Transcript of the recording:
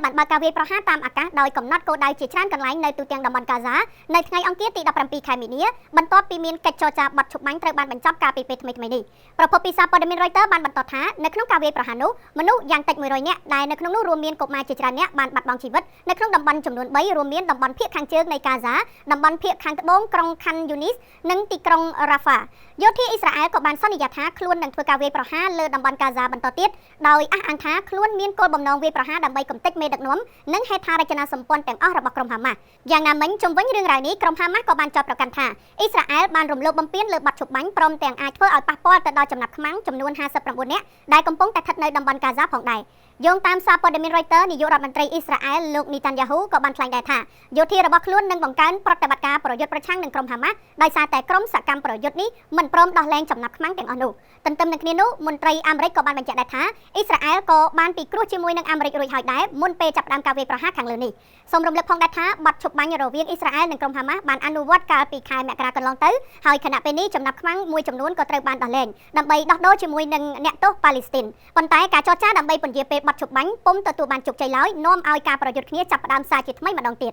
បានបើកការវាយប្រហារតាមអាកាសដោយកំណត់គោលដៅជាច្រើនកន្លែងនៅទូទាំងតំបន់កាហ្សានៅថ្ងៃអង្គារទី17ខែមីនាបន្ទាប់ពីមានកិច្ចចរចាបត់ឈប់បាញ់ត្រូវបានបញ្ចប់កាលពីពេលថ្មីៗនេះប្រពន្ធពីសារព័ត៌មាន Reuters បានបន្តថានៅក្នុងការវាយប្រហារនោះមនុស្សយ៉ាងតិច100នាក់ដែលនៅក្នុងនោះរួមមានកុមារជាច្រើននាក់បានបាត់បង់ជីវិតនៅក្នុងតំបន់ចំនួន3រួមមានតំបន់ភាគខាងជើងនៃកាហ្សាតំបន់ភាគខាងត្បូងក្រុង Khan Yunis និងទីក្រុង Rafah យោធាអ៊ីស្រាអែលក៏បានសន្យាថាខ្លួននឹងធ្វើការវាយប្រហារលើតំបន់កាហ្សាបន្តទៀតដោយអះអាងថាខ្លួនមានគោលបំណងវាយប្រហារដើម្បីកំទេចមេដឹកនាំនិងហេដ្ឋារចនាសម្ព័ន្ធទាំងអស់របស់ក្រុមហាម៉ាស់យ៉ាងណាមិញជំវិញរឿងរ៉ាវនេះក្រុមហាម៉ាស់ក៏បានចោទប្រកាន់ថាអ៊ីស្រាអែលបានរំលោភបំពានលើបទឈប់បាញ់ព្រមទាំងអាចធ្វើឲ្យប៉ះពាល់ទៅដល់ចំណាប់ខ្មាំងចំនួន59នាក់ដែលកំពុងតែស្ថិតនៅតំបន់កាហ្សាផងដែរយោងតាមសារព័ត៌មាន Reuters នាយករដ្ឋមន្ត្រីអ៊ីស្រាអែលលោក Netanyahu ក៏បានថ្លែងដែរថាយោធារបស់ខ្លួននឹងបង្កើនប្រតិបត្តិការប្រយុទ្ធប្រឆាំងនឹងក្រុមហាម៉ាស់ដោយសារតែក្រុមសកម្មប្រយុទ្ធនេះមិនព្រមដោះលែងចំណាប់ខ្មាំងទាំងអស់នោះទន្ទឹមនឹងគ្នានោះមន្ត្រីអាមេរិកក៏បានបញ្ជាក់ដែរថាអ៊ីស្រាអែលក៏បានពិគ្រោះជាមួយនឹងអាមេរិករួចហើយដែរមុនពេលចាប់ផ្ដើមការវាយប្រហារខាងលើនេះសូមរំលឹកផងដែរថាបទឈប់បាញ់រវាងអ៊ីស្រាអែលនិងក្រុមហាម៉ាស់បានអនុវត្តកាលពីខែមករាកន្លងទៅហើយខណៈពេលនេះចំណាប់ខ្មាំងមួយចំនួនក៏ត្រូវបានដោះលែងដើម្បីដោះដូរជាមួយនឹងអ្នកទោសប៉ាឡេស្ទីនប៉ុន្តែការចរចាដើម្បីពន្យាពេលបទឈប់បាញ់ពុំទទួលបានជោគជ័យឡើយនាំឲ្យការប្រយុទ្ធគ្នាចាប់ផ្ដើមសារជាថ្មីម្ដងទៀត